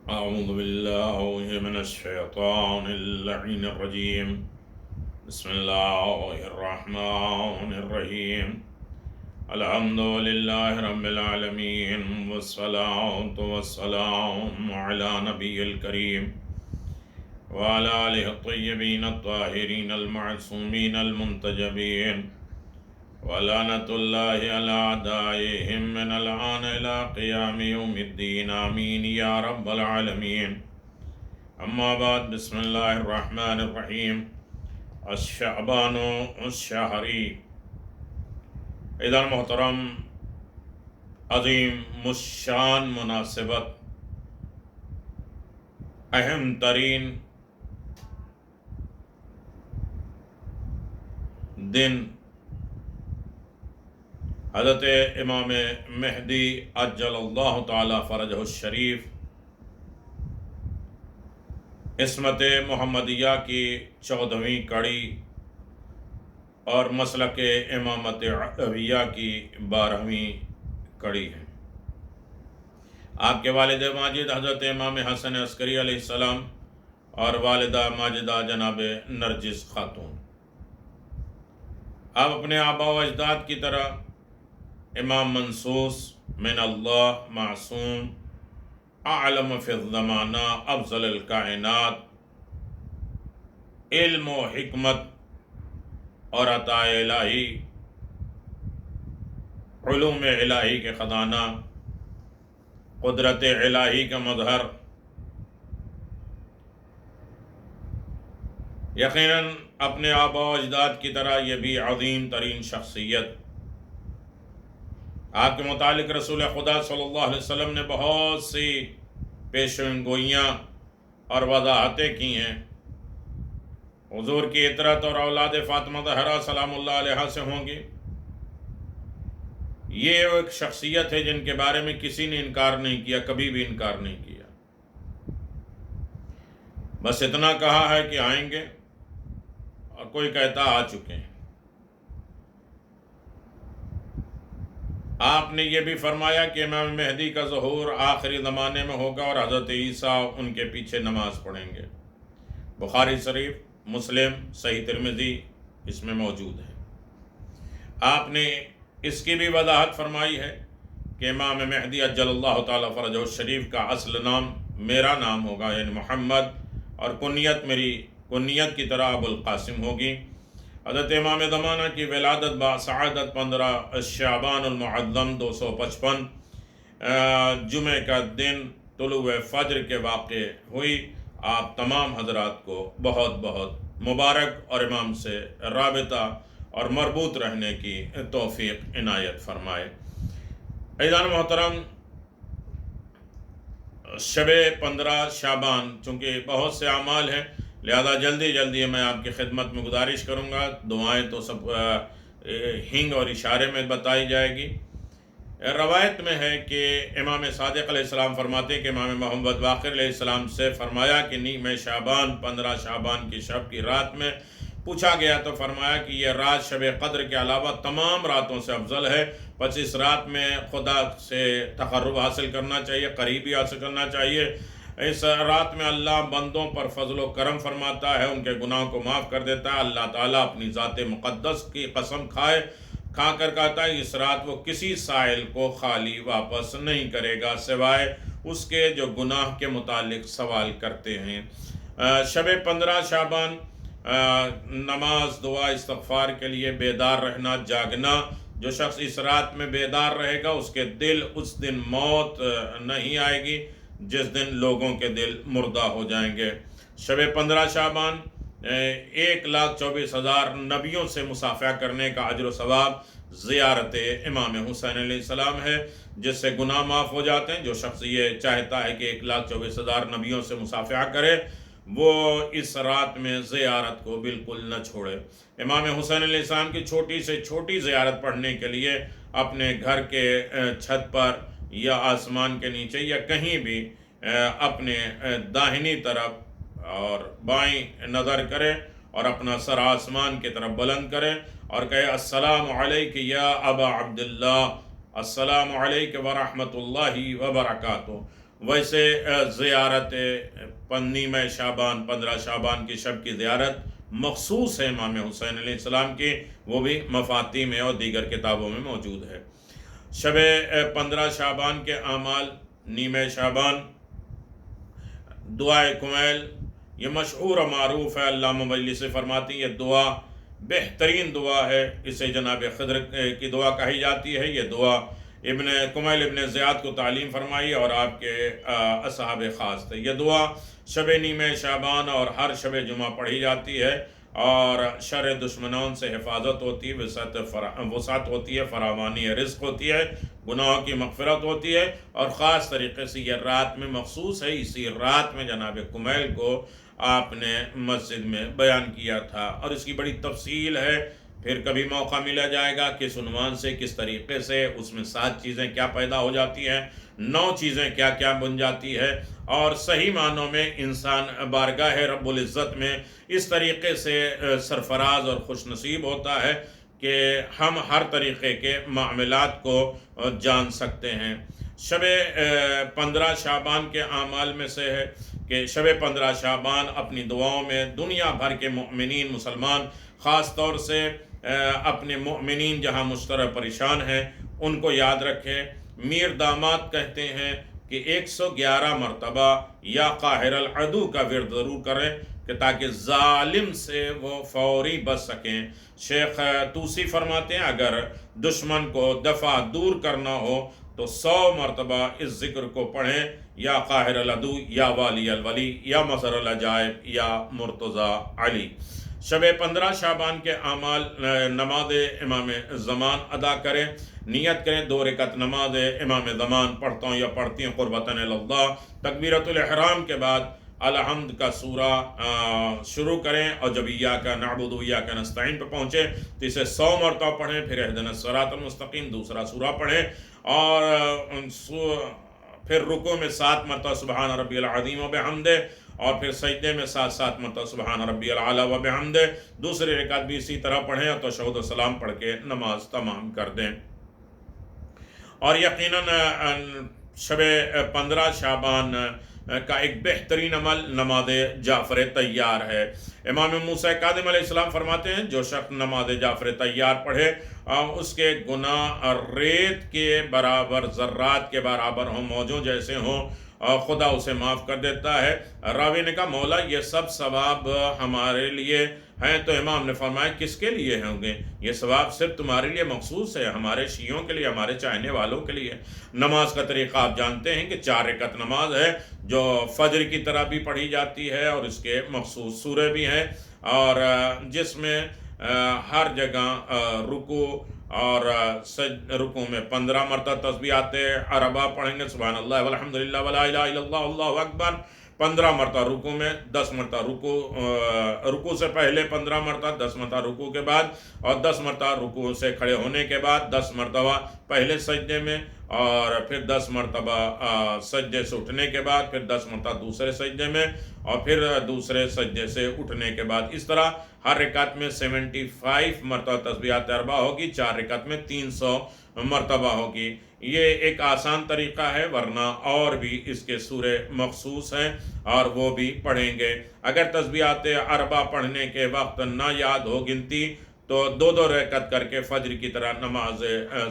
أعوذ بالله من الشيطان اللعين الرجيم. بسم الله الرحمن الرحيم. الحمد لله رب العالمين، والصلاة والسلام على نبي الكريم وعلى آله الطيبين الطاهرين المعصومين المنتجبين، ولعنة الله على أعدائهم من الآن إلى قيام يوم الدين، آمين يا رب العالمين. اما بعد، بسم اللہ الرحمن الرحیم. الشعبان الشہری. ادھر محترم عظیم مشان مناسبت، اہم ترین دن حضرت امام مہدی عجل اللہ تعالی فرجہ الشریف عصمت محمدیہ کی 14ویں کڑی اور مسلک امامت علیویہ کی 12ویں کڑی ہے. آپ کے والد ماجد حضرت امام حسن عسکری علیہ السلام اور والدہ ماجدہ جناب نرجس خاتون. آپ اپنے آبا و اجداد کی طرح امام منصوص من اللہ معصوم اعلم فی الزمانہ افضل الکائنات، علم و حکمت اور عطا الہی، علوم الہی کے خزانہ، قدرت الہی کا مظہر، یقیناً اپنے آبا و اجداد کی طرح یہ بھی عظیم ترین شخصیت. آپ کے متعلق رسول خدا صلی اللہ علیہ وسلم نے بہت سی پیشن گوئیاں اور وضاحتیں کی ہیں. حضور کی عطرت اور اولاد فاطمہ زہرا سلام اللہ علیہا سے ہوں گی. یہ ایک شخصیت ہے جن کے بارے میں کسی نے انکار نہیں کیا، کبھی بھی انکار نہیں کیا. بس اتنا کہا ہے کہ آئیں گے، اور کوئی کہتا آ چکے ہیں. آپ نے یہ بھی فرمایا کہ امام مہدی کا ظہور آخری زمانے میں ہوگا اور حضرت عیسیٰ ان کے پیچھے نماز پڑھیں گے. بخاری شریف، مسلم، صحیح ترمذی اس میں موجود ہے. آپ نے اس کی بھی وضاحت فرمائی ہے کہ امام مہدی عجل اللہ تعالی فرجہ الشریف کا اصل نام میرا نام ہوگا، یعنی محمد، اور کنیت میری کنیت کی طرح ابو القاسم ہوگی. حضرت امام زمانہ کی ولادت بسعادت 15 شعبان المعظم 255 جمعہ کا دن طلوع فجر کے واقع ہوئی. آپ تمام حضرات کو بہت بہت مبارک اور امام سے رابطہ اور مربوط رہنے کی توفیق عنایت فرمائے. عزیزان محترم، شب 15 شعبان چونکہ بہت سے اعمال ہیں، لہذا جلدی جلدی میں آپ کی خدمت میں گزارش کروں گا. دعائیں تو سب ہنگ اور اشارے میں بتائی جائے گی. روایت میں ہے کہ امام صادق علیہ السلام فرماتے ہیں کہ امام محمد باقر علیہ السلام سے فرمایا کہ نہیں، میں 15 شعبان کی شب کی رات میں پوچھا گیا تو فرمایا کہ یہ رات شب قدر کے علاوہ تمام راتوں سے افضل ہے. پس اس رات میں خدا سے تقرب حاصل کرنا چاہیے، قریبی حاصل کرنا چاہیے. اس رات میں اللہ بندوں پر فضل و کرم فرماتا ہے، ان کے گناہوں کو معاف کر دیتا ہے. اللہ تعالیٰ اپنی ذات مقدس کی قسم کھا کر کہتا ہے اس رات وہ کسی سائل کو خالی واپس نہیں کرے گا سوائے اس کے جو گناہ کے متعلق سوال کرتے ہیں. شب 15 شعبان نماز، دعا، استغفار کے لیے بیدار رہنا، جاگنا. جو شخص اس رات میں بیدار رہے گا اس کے دل اس دن موت نہیں آئے گی جس دن لوگوں کے دل مردہ ہو جائیں گے. شب 15 شعبان 1,24,000 نبیوں سے مصافحہ کرنے کا اجر و ثواب زیارت امام حسین علیہ السلام ہے، جس سے گناہ معاف ہو جاتے ہیں. جو شخص یہ چاہتا ہے کہ 1,24,000 نبیوں سے مصافحہ کرے وہ اس رات میں زیارت کو بالکل نہ چھوڑے. امام حسین علیہ السلام کی چھوٹی سے چھوٹی زیارت پڑھنے کے لیے اپنے گھر کے چھت پر یا آسمان کے نیچے یا کہیں بھی اپنے داہنی طرف اور بائیں نظر کرے اور اپنا سر آسمان کی طرف بلند کرے اور کہے السلام علیک یا ابا عبداللہ، السلام علیک ورحمۃ اللہ وبرکاتہ. ویسے زیارت نیمہ شعبان 15 شعبان کی شب کی زیارت مخصوص ہے امام حسین علیہ السلام کی، وہ بھی مفاتیح میں اور دیگر کتابوں میں موجود ہے۔ شب 15 شعبان کے اعمال، نیمہ شعبان، دعائے کمیل، یہ مشہور و معروف ہے۔ علامہ مجلسی فرماتی ہیں یہ دعا بہترین دعا ہے، اسے جناب خضر کی دعا کہی جاتی ہے۔ یہ دعا ابن کمیل ابن زیاد کو تعلیم فرمائی اور آپ کے اصحاب خاص تھے۔ یہ دعا شب نیمہ شعبان اور ہر شب جمعہ پڑھی جاتی ہے، اور شر دشمنوں سے حفاظت ہوتی ہے، وسعت ہوتی ہے، فراوانی رزق ہوتی ہے، گناہوں کی مغفرت ہوتی ہے، اور خاص طریقے سے یہ رات میں مخصوص ہے۔ اسی رات میں جناب کمیل کو آپ نے مسجد میں بیان کیا تھا، اور اس کی بڑی تفصیل ہے۔ پھر کبھی موقع ملا جائے گا کس عنوان سے، کس طریقے سے، اس میں 7 چیزیں کیا پیدا ہو جاتی ہیں، 9 چیزیں کیا کیا بن جاتی ہے، اور صحیح معنوں میں انسان بارگاہ رب العزت میں اس طریقے سے سرفراز اور خوش نصیب ہوتا ہے کہ ہم ہر طریقے کے معاملات کو جان سکتے ہیں۔ شب 15 شعبان کے اعمال میں سے ہے کہ شب 15 شعبان اپنی دعاؤں میں دنیا بھر کے مؤمنین، مسلمان، خاص طور سے اپنے مؤمنین جہاں مشترک پریشان ہیں ان کو یاد رکھیں۔ میر داماد کہتے ہیں کہ 111 مرتبہ یا قاہر العدو کا ورد ضرور کریں کہ تاکہ ظالم سے وہ فوری بچ سکیں۔ شیخ توسی فرماتے ہیں اگر دشمن کو دفع دور کرنا ہو تو 100 مرتبہ اس ذکر کو پڑھیں، یا قاہر العدو، یا والی الولی، یا مظہر العجائب، یا مرتضی علی۔ شب 15 شعبان کے اعمال، نماز امام زمان ادا کریں، نیت کریں 2 رکعت نماز امام زمان پڑھتا ہوں یا پڑھتی ہیں قربتاً اللہ۔ تکبیرۃ الاحرام کے بعد الحمد کا سورہ شروع کریں، اور جب ایاک نعبد و ایاک نستعین پہ پہنچے تو اسے 100 مرتبہ پڑھیں، پھر اہدنا الصراط المستقیم دوسرا سورہ پڑھیں، اور پھر رکوع میں 7 مرتبہ سبحان ربی العظیم و بحمدہ، اور پھر سجدے میں 7 مرتبہ سبحان ربی الاعلی و بحمدہ۔ دوسری رکعت بھی اسی طرح پڑھیں، اور تشہد و سلام پڑھ کے نماز تمام کر دیں۔ اور یقیناً شب 15 شعبان کا ایک بہترین عمل نماز جعفر طیار ہے۔ امام موسیٰ کاظم علیہ السلام فرماتے ہیں جو شخص نماز جعفر طیار پڑھے اس کے گناہ ریت کے برابر، ذرات کے برابر ہوں، موجوں جیسے ہوں، خدا اسے معاف کر دیتا ہے۔ راوی نے کہا مولا یہ سب ثواب ہمارے لیے ہیں، تو امام نے فرمایا کس کے لیے ہوں گے؟ یہ ثواب صرف تمہارے لیے مخصوص ہے، ہمارے شیعوں کے لیے، ہمارے چاہنے والوں کے لیے۔ نماز کا طریقہ آپ جانتے ہیں کہ 4 رکعت نماز ہے جو فجر کی طرح بھی پڑھی جاتی ہے، اور اس کے مخصوص سورے بھی ہیں، اور جس میں ہر جگہ رکوع اور رکوع میں 15 مرتبہ تسبیحات عربہ پڑھیں گے، سبحان اللہ والحمدللہ ولا الہ الا اللہ اللہ اکبر، 15 مرتبہ رکوع میں، 10 مرتبہ رکوع سے پہلے 15 مرتبہ، 10 مرتبہ رکوع کے بعد، اور 10 مرتبہ رکوع سے کھڑے ہونے کے بعد، 10 مرتبہ پہلے سجدے میں، اور پھر 10 مرتبہ سجدے سے اٹھنے کے بعد، پھر 10 مرتبہ دوسرے سجدے میں، اور پھر دوسرے سجدے سے اٹھنے کے بعد۔ اس طرح ہر رکعت میں 75 مرتبہ تسبیحات اربعہ ہوگی، 4 رکعت میں 300 مرتبہ ہوگی۔ یہ ایک آسان طریقہ ہے، ورنہ اور بھی اس کے سورے مخصوص ہیں اور وہ بھی پڑھیں گے۔ اگر تسبیحات اربعہ پڑھنے کے وقت نہ یاد ہو گنتی تو 2 رکعت کر کے فجر کی طرح نماز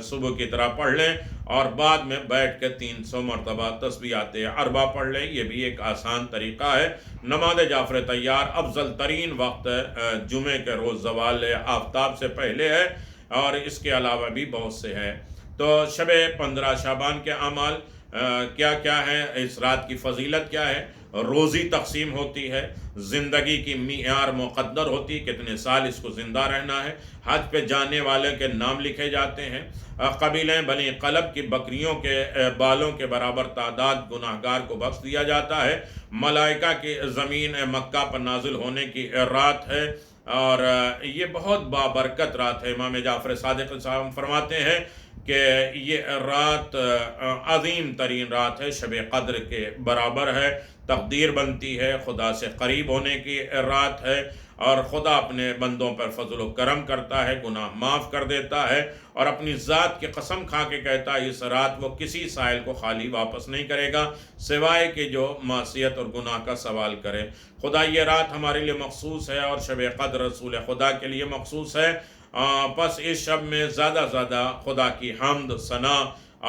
صبح کی طرح پڑھ لیں، اور بعد میں بیٹھ کے 300 مرتبہ تسبیحات اربعہ پڑھ لیں۔ یہ بھی ایک آسان طریقہ ہے۔ نماز جعفر طیار افضل ترین وقت جمعے کے روز زوال آفتاب سے پہلے ہے، اور اس کے علاوہ بھی بہت سے ہیں۔ تو شب 15 شعبان کے اعمال کیا کیا ہے، اس رات کی فضیلت کیا ہے؟ روزی تقسیم ہوتی ہے، زندگی کی معیار مقدر ہوتی ہے، کتنے سال اس کو زندہ رہنا ہے، حج پہ جانے والے کے نام لکھے جاتے ہیں، قبیلہ بنی قلب کی بکریوں کے بالوں کے برابر تعداد گناہگار کو بخش دیا جاتا ہے، ملائکہ کی زمین مکہ پر نازل ہونے کی رات ہے، اور یہ بہت بابرکت رات ہے۔ امام جعفر صادق صاحب فرماتے ہیں کہ یہ رات عظیم ترین رات ہے، شب قدر کے برابر ہے، تقدیر بنتی ہے، خدا سے قریب ہونے کی رات ہے، اور خدا اپنے بندوں پر فضل و کرم کرتا ہے، گناہ معاف کر دیتا ہے، اور اپنی ذات کی قسم کھا کے کہتا ہے اس رات وہ کسی سائل کو خالی واپس نہیں کرے گا سوائے کہ جو معصیت اور گناہ کا سوال کرے۔ خدا یہ رات ہمارے لیے مخصوص ہے اور شب قدر رسول خدا کے لیے مخصوص ہے، بس اس شب میں زیادہ زیادہ خدا کی حمد، ثنا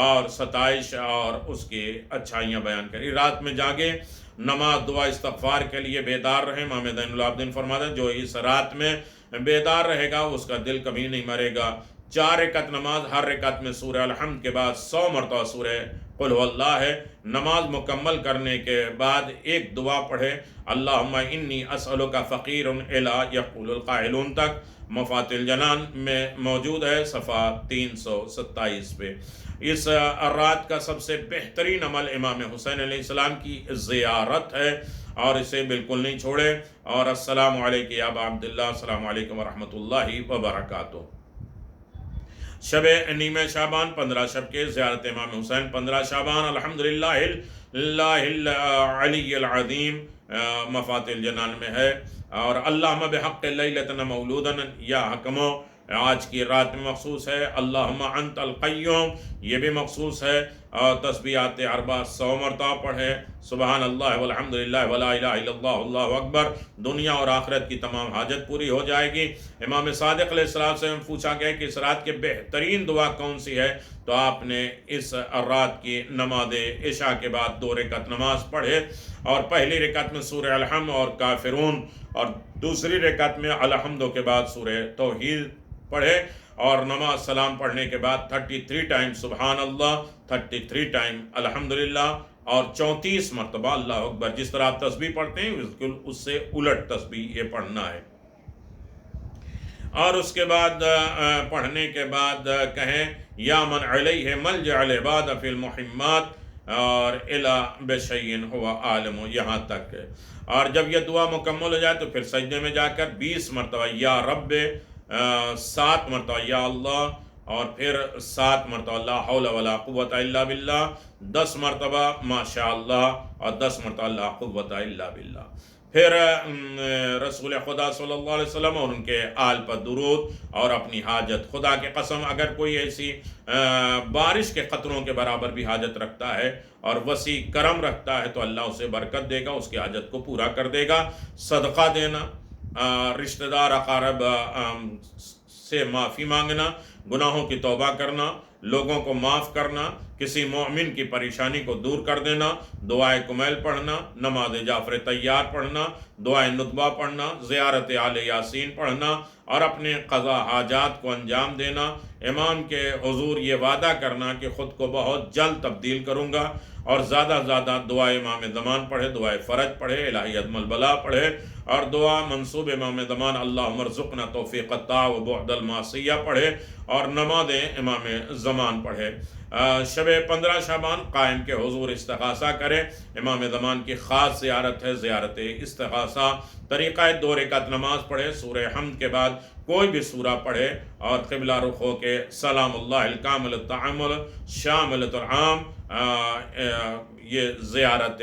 اور ستائش اور اس کی اچھائیاں بیان کریں۔ رات میں جاگے، نماز، دعا، استغفار کے لیے بیدار رہیں۔ امام زین العابدین فرماتے ہیں جو اس رات میں بیدار رہے گا اس کا دل کبھی نہیں مرے گا۔ 4 رکعت نماز، ہر رکعت میں سورہ الحمد کے بعد 100 مرتبہ سورہ قل هو اللہ ہے۔ نماز مکمل کرنے کے بعد ایک دعا پڑھے، اللہم انی اسألک فقیر الی یقول القائلون تک، مفاتح الجنان میں موجود ہے، صفحہ 327 پہ۔ اس رات کا سب سے بہترین عمل امام حسین علیہ السلام کی زیارت ہے اور اسے بالکل نہیں چھوڑے۔ اور السلام علیکم یا ابا عبداللہ، السلام علیکم ورحمۃ اللہ وبرکاتہ۔ شب نیمہ شعبان، 15 شب کے زیارت امام حسین، 15 شعبان، الحمدللہ العلی العظیم، مفاتح الجنان میں ہے۔ اور اللہم بحق لیلتنا مولودا، یا حکمو آج کی رات میں مخصوص ہے۔ اللہم انت القیوم، یہ بھی مخصوص ہے۔ اور تسبیحات اربع 100 مرتبہ پڑھے، سبحان اللہ والحمدللہ ولا الہ الا اللہ اللہ اکبر، دنیا اور آخرت کی تمام حاجت پوری ہو جائے گی۔ امام صادق علیہ السلام سے پوچھا گیا کہ اس رات کے بہترین دعا کون سی ہے، تو آپ نے اس رات کی نماز عشاء کے بعد 2 رکعت نماز پڑھے، اور پہلی رکعت میں سورہ الحمد اور کافرون، اور دوسری رکعت میں الحمد کے بعد سورہ توحید پڑھے، اور نماز سلام پڑھنے کے بعد 33 ٹائم سبحان اللہ، 33 ٹائم الحمدللہ، اور 34 مرتبہ اللہ اکبر۔ جس طرح آپ تسبیح پڑھتے ہیں بالکل اس سے الٹ تسبیح یہ پڑھنا ہے۔ اور اس کے بعد پڑھنے کے بعد کہیں یا من علیہ ملجأ العباد فی المحمات اور الا بشیء هو عالم، یہاں تک۔ اور جب یہ دعا مکمل ہو جائے تو پھر سجدے میں جا کر 20 مرتبہ یا رب، 7 مرتبہ یا اللہ، اور پھر 7 مرتبہ لا حول ولا قوت الا باللہ، 10 مرتبہ ما شاء اللہ، اور 10 مرتبہ لا قوت الا باللہ۔ پھر رسول خدا صلی اللہ علیہ وسلم اور ان کے آل پر درود، اور اپنی حاجت، خدا کے قسم اگر کوئی ایسی بارش کے قطروں کے برابر بھی حاجت رکھتا ہے اور وسیع کرم رکھتا ہے تو اللہ اسے برکت دے گا، اس کی حاجت کو پورا کر دے گا۔ صدقہ دینا، رشتہ دار اقارب سے معافی مانگنا، گناہوں کی توبہ کرنا، لوگوں کو معاف کرنا، کسی مومن کی پریشانی کو دور کر دینا، دعائے کمیل پڑھنا، نماز جعفر طیار پڑھنا، دعائے ندبہ پڑھنا، زیارت آل یاسین پڑھنا، اور اپنے قضا حاجات کو انجام دینا، امام کے حضور یہ وعدہ کرنا کہ خود کو بہت جلد تبدیل کروں گا، اور زیادہ زیادہ دعائے امام زمان پڑھے، دعائے فرج پڑھے، الہی عدم البلا پڑھے، اور دعا منصوب امام زمان اللہم ارزقنا توفیق الطاعہ و بعد المعصیہ پڑھے، اور نماز امام زمان پڑھے۔ شب 15 شعبان قائم کے حضور استغاثہ کرے، امام زمان کی خاص زیارت ہے، زیارت استغاثہ۔ طریقہ 2 رکعت نماز پڑھے، سورہ حمد کے بعد کوئی بھی سورہ پڑھے، اور قبلہ رخ ہو کے سلام اللہ الکامل التعامل شامل العام، یہ زیارت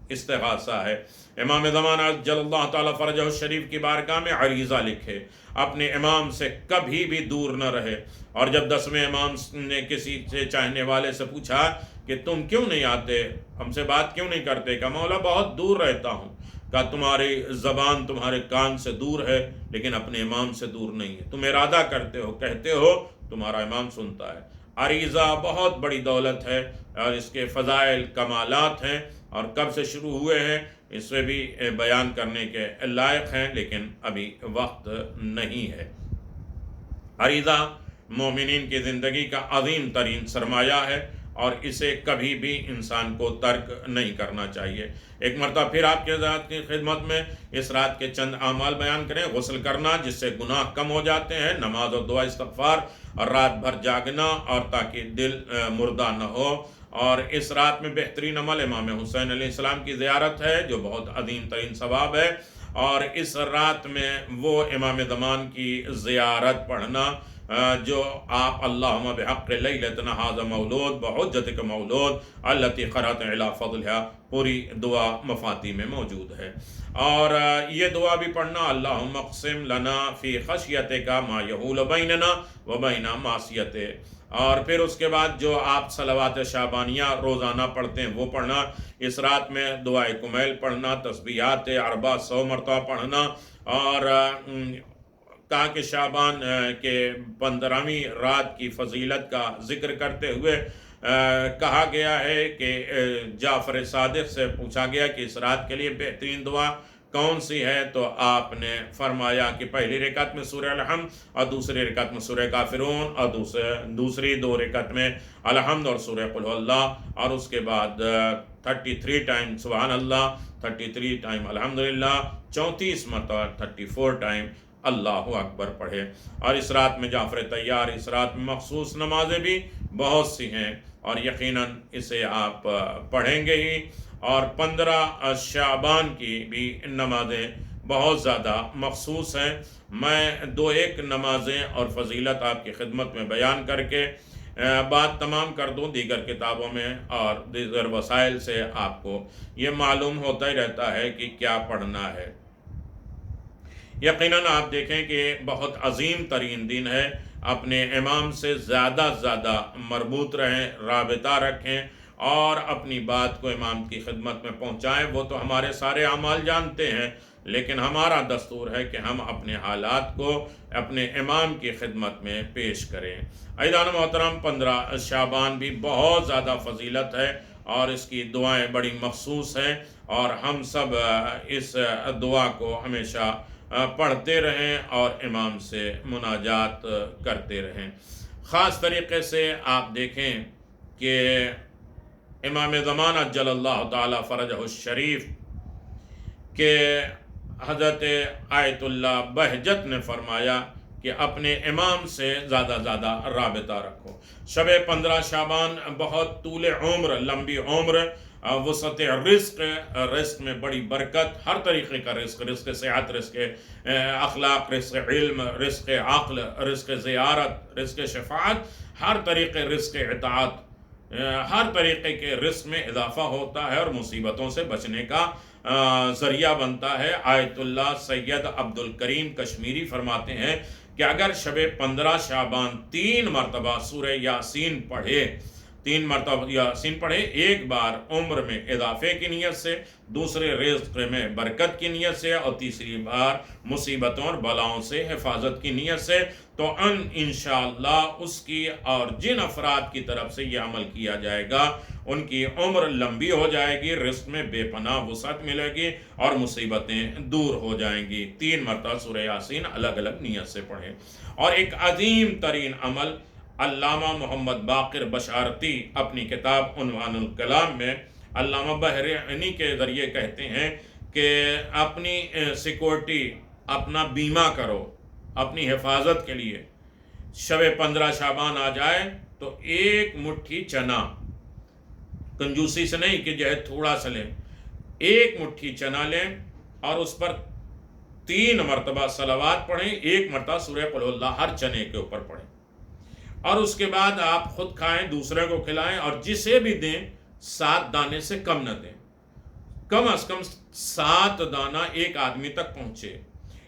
استغاثہ ہے۔ امام زمان جل اللہ تعالیٰ فرجہ الشریف کی بارگاہ میں عریضہ لکھے، اپنے امام سے کبھی بھی دور نہ رہے۔ اور جب 10ویں امام نے کسی سے چاہنے والے سے پوچھا کہ تم کیوں نہیں آتے، ہم سے بات کیوں نہیں کرتے، کہا مولا بہت دور رہتا ہوں۔ کہا تمہاری زبان تمہارے کان سے دور ہے لیکن اپنے امام سے دور نہیں ہے، تم ارادہ کرتے ہو، کہتے ہو، تمہارا امام سنتا ہے۔ عریضہ بہت بڑی دولت ہے اور اس کے فضائل کمالات ہیں، اور کب سے شروع ہوئے ہیں اس سے بھی بیان کرنے کے لائق ہیں، لیکن ابھی وقت نہیں ہے۔ عریضہ مومنین کی زندگی کا عظیم ترین سرمایہ ہے اور اسے کبھی بھی انسان کو ترک نہیں کرنا چاہیے۔ ایک مرتبہ پھر آپ کے ذات کی خدمت میں اس رات کے چند اعمال بیان کریں۔ غسل کرنا جس سے گناہ کم ہو جاتے ہیں، نماز اور دعا استغفار، اور رات بھر جاگنا اور تاکہ دل مردہ نہ ہو۔ اور اس رات میں بہترین عمل امام حسین علیہ السلام کی زیارت ہے جو بہت عظیم ترین ثواب ہے، اور اس رات میں وہ امام زمان کی زیارت پڑھنا جو آپ اللہم بحق لیلتنا ھذا مولود بحجتک مولود التی قرأت علی فضلھا پوری دعا مفاتیح میں موجود ہے۔ اور یہ دعا بھی پڑھنا اللہم اقسم لنا فی خشیتک ما یحول بیننا و بین معصیتک، اور پھر اس کے بعد جو آپ صلوات شعبانیہ روزانہ پڑھتے ہیں وہ پڑھنا، اس رات میں دعائے کمیل پڑھنا، تسبیحات اربع 100 مرتبہ پڑھنا، اور کہا کہ شعبان کے 15ویں رات کی فضیلت کا ذکر کرتے ہوئے کہا گیا ہے کہ جعفر صادق سے پوچھا گیا کہ اس رات کے لیے بہترین دعا کون سی ہے، تو آپ نے فرمایا کہ پہلی رکعت میں سورہ الحمد، اور دوسری رکعت میں سورہ کافرون، اور دوسری 2 رکعت میں الحمد اور سورہ قل ھو اللہ، اور اس کے بعد 33 ٹائم سبحان اللہ، 33 ٹائم الحمدللہ، 34 مرتبہ 34 ٹائم اللہ اکبر پڑھے۔ اور اس رات میں جعفر طیار، اس رات میں مخصوص نمازیں بھی بہت سی ہیں، اور یقیناً اسے آپ پڑھیں گے ہی۔ اور 15 شعبان کی بھی نمازیں بہت زیادہ مخصوص ہیں۔ میں 2-1 نمازیں اور فضیلت آپ کی خدمت میں بیان کر کے بات تمام کر دوں، دیگر کتابوں میں اور دیگر وسائل سے آپ کو یہ معلوم ہوتا ہی رہتا ہے کہ کیا پڑھنا ہے۔ یقیناً آپ دیکھیں کہ بہت عظیم ترین دن ہے، اپنے امام سے زیادہ مربوط رہیں، رابطہ رکھیں، اور اپنی بات کو امام کی خدمت میں پہنچائیں۔ وہ تو ہمارے سارے اعمال جانتے ہیں، لیکن ہمارا دستور ہے کہ ہم اپنے حالات کو اپنے امام کی خدمت میں پیش کریں۔ عزیزان محترم، 15 شعبان بھی بہت زیادہ فضیلت ہے، اور اس کی دعائیں بڑی مخصوص ہیں، اور ہم سب اس دعا کو ہمیشہ پڑھتے رہیں اور امام سے مناجات کرتے رہیں۔ خاص طریقے سے آپ دیکھیں کہ امام زمان عجل اللہ تعالی فرجہ الشریف کہ حضرت آیت اللہ بہجت نے فرمایا کہ اپنے امام سے زیادہ رابطہ رکھو۔ شب 15 شعبان بہت طول عمر، لمبی عمر، وسعت رزق میں بڑی برکت، ہر طریقے کا رزق صحت، رزق اخلاق، رزق علم، رزق عقل، رزق زیارت، رزق شفاعت، ہر طریقے رزق اطاعت، ہر طریقے کے رزق میں اضافہ ہوتا ہے اور مصیبتوں سے بچنے کا ذریعہ بنتا ہے۔ آیت اللہ سید عبد الکریم کشمیری فرماتے ہیں کہ اگر شب 15 شعبان 3 مرتبہ سورہ یاسین پڑھے، 3 مرتبہ یاسین پڑھے، ایک بار عمر میں اضافے کی نیت سے، دوسرے رزق میں برکت کی نیت سے، اور تیسری بار مصیبتوں اور بلاؤں سے حفاظت کی نیت سے، تو انشاءاللہ اس کی اور جن افراد کی طرف سے یہ عمل کیا جائے گا ان کی عمر لمبی ہو جائے گی، رزق میں بے پناہ وسعت ملے گی، اور مصیبتیں دور ہو جائیں گی۔ 3 مرتبہ سورہ یاسین الگ الگ نیت سے پڑھیں۔ اور ایک عظیم ترین عمل علامہ محمد باقر بشارتی اپنی کتاب عنوان الکلام میں علامہ بحرینی کے ذریعے کہتے ہیں کہ اپنی سیکورٹی، اپنا بیمہ کرو اپنی حفاظت کے لیے۔ شب 15 شعبان آ جائے تو 1 مٹھی چنا، کنجوسی سے نہیں کہ جو ہے تھوڑا سا لیں، 1 مٹھی چنا لیں اور اس پر 3 مرتبہ صلوات پڑھیں، 1 مرتبہ سورہ قل ھو اللہ ہر چنے کے اوپر پڑھیں، اور اس کے بعد آپ خود کھائیں، دوسرے کو کھلائیں، اور جسے بھی دیں 7 دانے سے کم نہ دیں، کم از کم 7 دانہ ایک آدمی تک پہنچے۔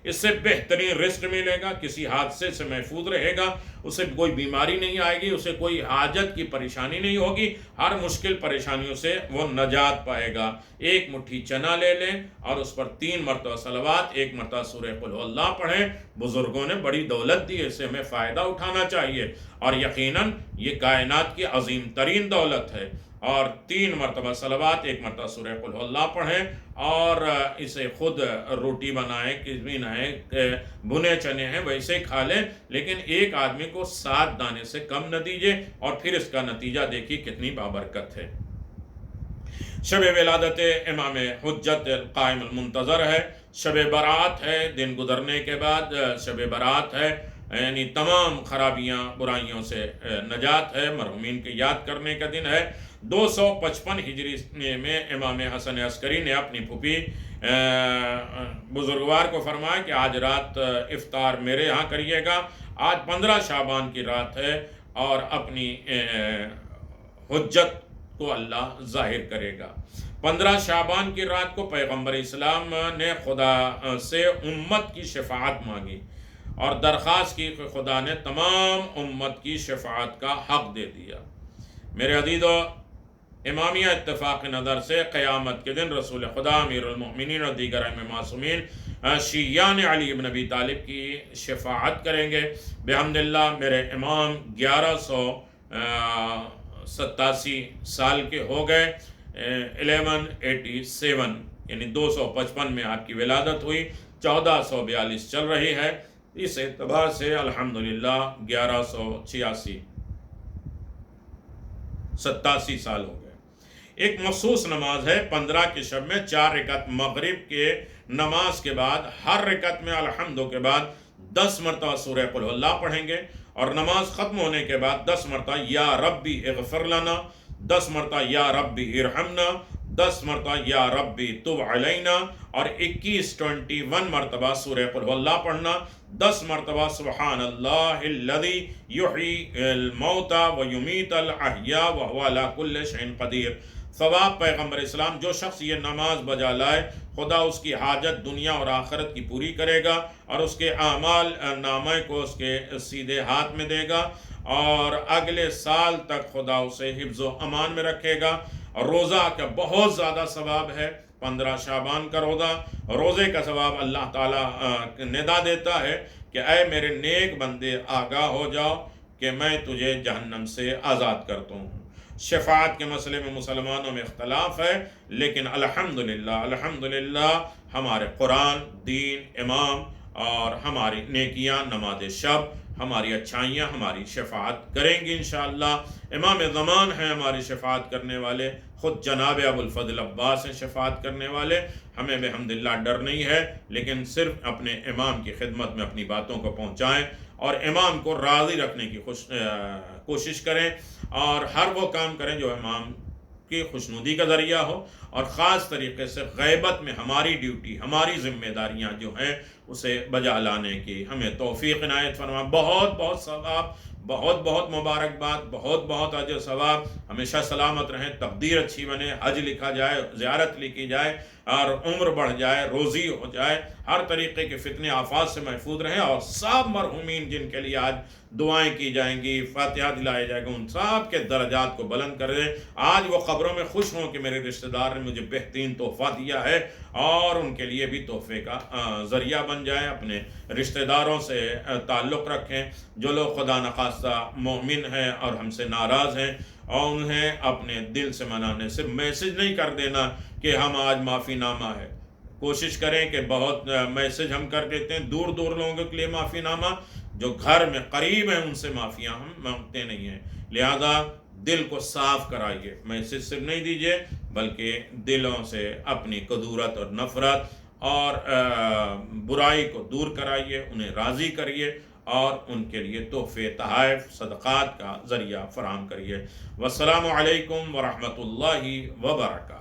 اس سے بہترین رزق ملے گا، کسی حادثے سے محفوظ رہے گا، اسے کوئی بیماری نہیں آئے گی، اسے کوئی حاجت کی پریشانی نہیں ہوگی، ہر مشکل پریشانیوں سے وہ نجات پائے گا۔ 1 مٹھی چنا لے لیں اور اس پر 3 مرتبہ صلوات، 1 مرتبہ سورہ قل ھو اللہ پڑھیں۔ بزرگوں نے بڑی دولت دی، اسے ہمیں فائدہ اٹھانا چاہیے، اور یقیناً یہ کائنات کی عظیم ترین دولت ہے۔ اور 3 مرتبہ صلوات، 1 مرتبہ سورہ قل ھو اللہ پڑھیں، اور اسے خود روٹی بنائیں، کچھ بھی نہیں، بھنے چنے ہیں ویسے کھا لیں، لیکن ایک آدمی کو 7 دانے سے کم نہ دیجیے، اور پھر اس کا نتیجہ دیکھیے کتنی بابرکت ہے۔ شب ولادت امام حجت القائم المنتظر ہے، شب برات ہے، دن گزرنے کے بعد شب برات ہے، یعنی تمام خرابیاں برائیوں سے نجات ہے، مرحومین کے یاد کرنے کا دن ہے۔ 255 ہجری میں امام حسن عسکری نے اپنی پھوپھی بزرگوار کو فرمایا کہ آج رات افطار میرے یہاں کریے گا، آج 15 شعبان کی رات ہے اور اپنی حجت کو اللہ ظاہر کرے گا۔ 15 شعبان کی رات کو پیغمبر اسلام نے خدا سے امت کی شفاعت مانگی اور درخواست کی کہ خدا نے تمام امت کی شفاعت کا حق دے دیا۔ میرے عزیزو، امامیہ اتفاق نظر سے قیامت کے دن رسول خدا امیر المؤمنین اور دیگر ائمہ معصومین شیعان علی ابن ابی طالب کی شفاعت کریں گے۔ بحمد اللہ میرے امام 1187 سال کے ہو گئے، 1187 یعنی 255 میں آپ کی ولادت ہوئی، 1442 چل رہی ہے، اس اعتبار سے الحمدللہ 1186 87 سال ہو گئے۔ ایک مخصوص نماز ہے 15 کی شب میں 4 رکعت مغرب کے نماز کے بعد، ہر رکعت میں الحمدو کے بعد 10 مرتبہ سورہ قل اللہ پڑھیں گے، اور نماز ختم ہونے کے بعد 10 مرتبہ یا ربی اغفر لنا، 10 مرتبہ یا ربی ارحمنا، 10 مرتبہ یا ربی تب علینا، اور 21 مرتبہ سورہ قل اللہ پڑھنا، 10 مرتبہ سبحان اللہ الذی یحیی الموتى ویمیت الاحیاء وہو علی کل شیء قدیر۔ ثواب پیغمبر اسلام، جو شخص یہ نماز بجا لائے خدا اس کی حاجت دنیا اور آخرت کی پوری کرے گا، اور اس کے اعمال نامے کو اس کے سیدھے ہاتھ میں دے گا، اور اگلے سال تک خدا اسے حفظ و امان میں رکھے گا۔ اور روزہ کا بہت زیادہ ثواب ہے، 15 شعبان کا روزے کا ثواب اللہ تعالیٰ ندا دیتا ہے کہ اے میرے نیک بندے آگاہ ہو جاؤ کہ میں تجھے جہنم سے آزاد کرتا ہوں۔ شفاعت کے مسئلے میں مسلمانوں میں اختلاف ہے، لیکن الحمدللہ ہمارے قرآن، دین، امام اور ہماری نیکیاں، نماز شب، ہماری اچھائیاں ہماری شفاعت کریں گی انشاءاللہ۔ امام زمان ہیں ہماری شفاعت کرنے والے، خود جناب ابو الفضل عباس ہیں شفاعت کرنے والے۔ ہمیں بحمدللہ ڈر نہیں ہے، لیکن صرف اپنے امام کی خدمت میں اپنی باتوں کو پہنچائیں اور امام کو راضی رکھنے کی کوشش کریں، اور ہر وہ کام کریں جو امام کی خوشنودی کا ذریعہ ہو، اور خاص طریقے سے غیبت میں ہماری ڈیوٹی، ہماری ذمہ داریاں جو ہیں اسے بجا لانے کی ہمیں توفیق عنایت فرما۔ بہت بہت ثواب، بہت بہت مبارکباد، بہت بہت اجر ثواب۔ ہمیشہ سلامت رہیں، تقدیر اچھی بنے، حج لکھا جائے، زیارت لکھی جائے، اور عمر بڑھ جائے، روزی ہو جائے، ہر طریقے کے فتنے آفات سے محفوظ رہیں، اور سب مرحومین جن کے لیے آج دعائیں کی جائیں گی، فاتحہ دلائے جائے گا، ان سب کے درجات کو بلند کر دیں۔ آج وہ قبروں میں خوش ہوں کہ میرے رشتہ دار نے مجھے بہترین تحفہ دیا ہے، اور ان کے لیے بھی تحفے کا ذریعہ بن جائیں۔ اپنے رشتہ داروں سے تعلق رکھیں، جو لوگ خدا نخواستہ مومن ہیں اور ہم سے ناراض ہیں، اور انہیں اپنے دل سے منانے، صرف میسج نہیں کر دینا کہ ہم آج معافی نامہ ہے۔ کوشش کریں کہ بہت میسج ہم کر دیتے ہیں دور دور لوگوں کے لیے معافی نامہ، جو گھر میں قریب ہیں ان سے معافیاں ہم مانگتے نہیں ہیں۔ لہذا دل کو صاف کرائیے، میسج صرف نہیں دیجیے، بلکہ دلوں سے اپنی کدورت اور نفرت اور برائی کو دور کرائیے، انہیں راضی کریے، اور ان کے لیے تحفے، تحائف، صدقات کا ذریعہ فراہم کریے۔ والسلام علیکم ورحمۃ اللہ وبرکاتہ۔